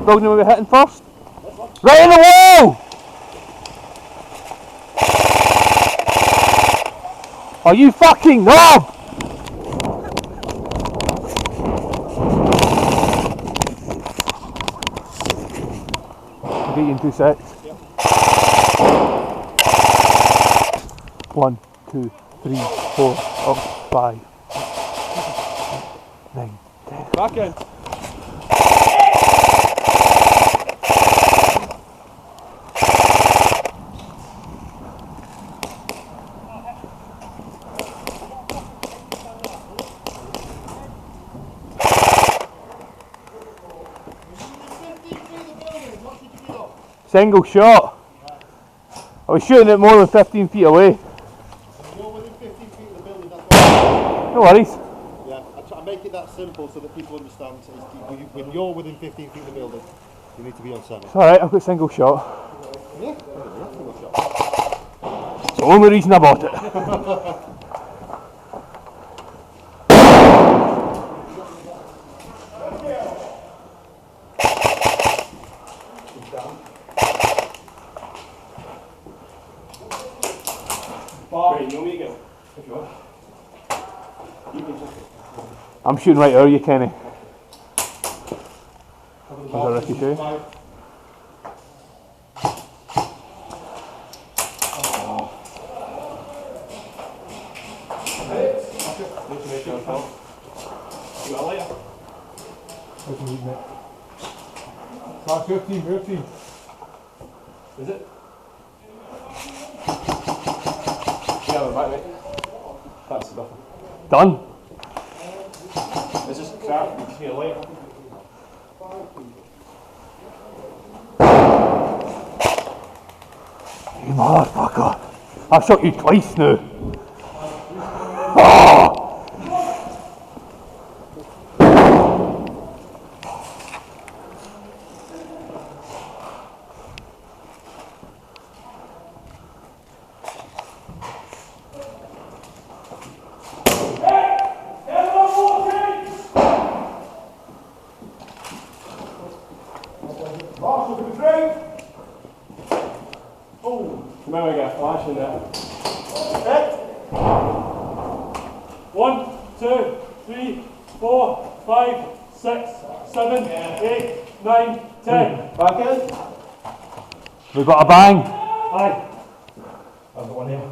building we were hitting first? Right in the wall! Are you fucking knob? I'll get you in 2 secs. Yep. 1, 2, 3, 4, up, 5, 9, 10. Back in. Single shot. I was shooting it more than 15 feet away. You're within 15 feet of the building, that's what No worries. Yeah, I make it that simple so that people understand. So when you're within 15 feet of the building, you need to be on 7. It's alright, I've got single shot. Yeah, single shot. It's the only reason I bought it. I'm shooting right over you, Kenny. Is that Ricky too? Mark 15. Is it? Yeah, we're back, mate. That's the buffer. Done. It's just crap, you just need a light. You motherfucker. I've shot you twice now. Oh! Remember I got a flash in there. 1, 2, 3, 4, 5, 6, 7, 8, 9, 10. Back in. We've got a bang. Aye. I've got one here.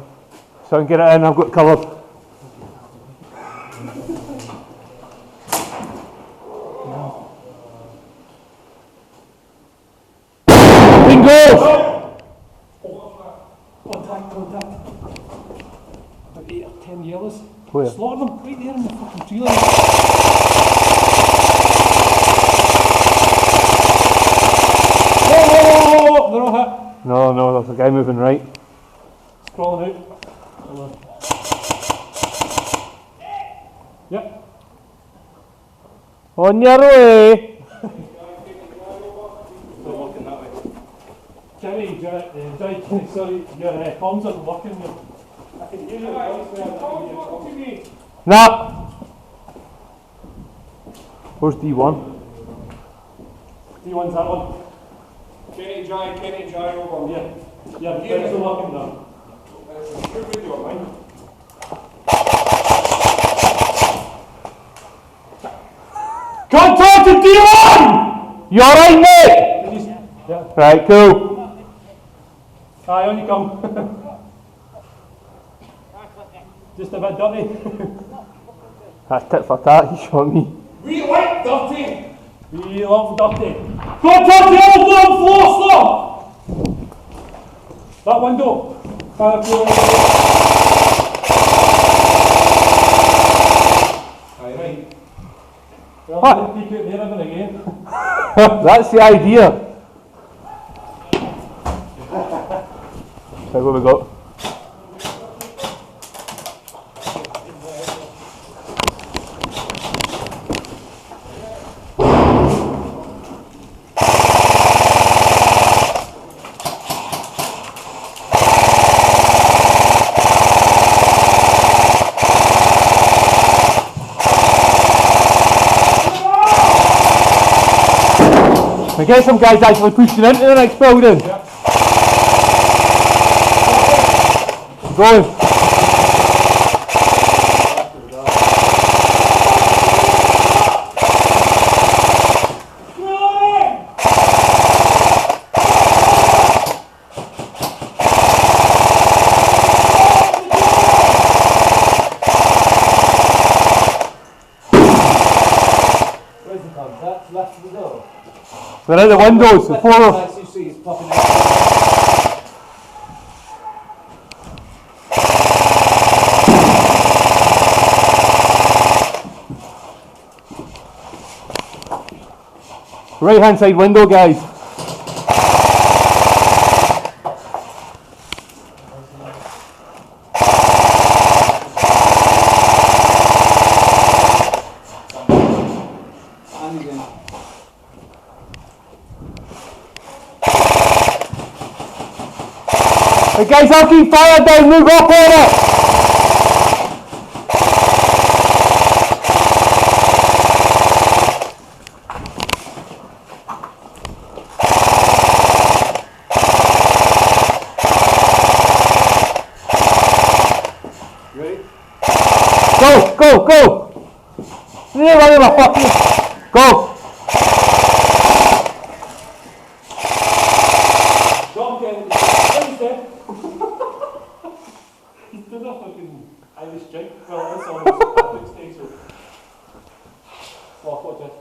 So I can get it in, I've got it covered. Bingo! Contact. About 8 or 10 yellows. Where? Slaughter them right there in the fucking tree line. Whoa! They're all hit. No, there's a guy moving right. It's crawling out. Yep. On your way! Still working that way. Kenny, sorry, your comms aren't working. I can hear you. Nah! Where's D1? D1's that one. Kenny dry over. Yeah, it's still working now. Good video, man. Contact to D1! You alright, mate? Yeah. Right, cool. Aye, on you come. Just a bit dirty. That's tit for tat, he shot me. We like dirty. We love dirty. Contact the old bottom floor, stop! That window. Aye, right. What? Peek out there ever again. That's the idea. So what we got? I guess some guys actually pushing into the next building. Yeah. Going. Where's the contact? Left of the door. They're out the windows, the four of As you see, it's popping out. right hand side window, guys. And again. Hey guys, I'll keep fire down, move up on it! Ready? Go, go, go! Yeah, one of my fucking... Go! Drop in. What is that? He's done a fucking Irish jig. Well, that's almost a public stage, so. Walk, watch this.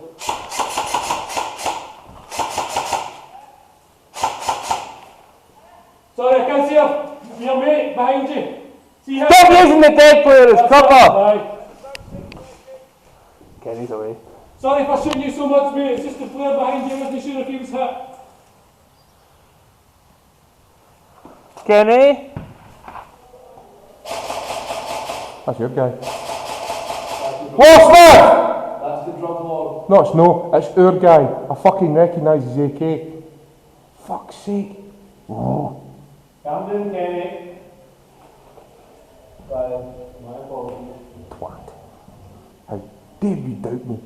Sorry, I can't see your mate behind you. See him? Stop using the dead player as cover! Aye. Kenny's away. Sorry for shooting you so much, mate. It's just the player behind you. I wasn't sure if he was hit. Kenny? That's your guy. What's that? That's the drum wall. No, it's no. It's our guy. I fucking recognise his AK. Fuck's sake. Oh. Camden, Kenny. Right, my apologies. Twat. How dare you doubt me?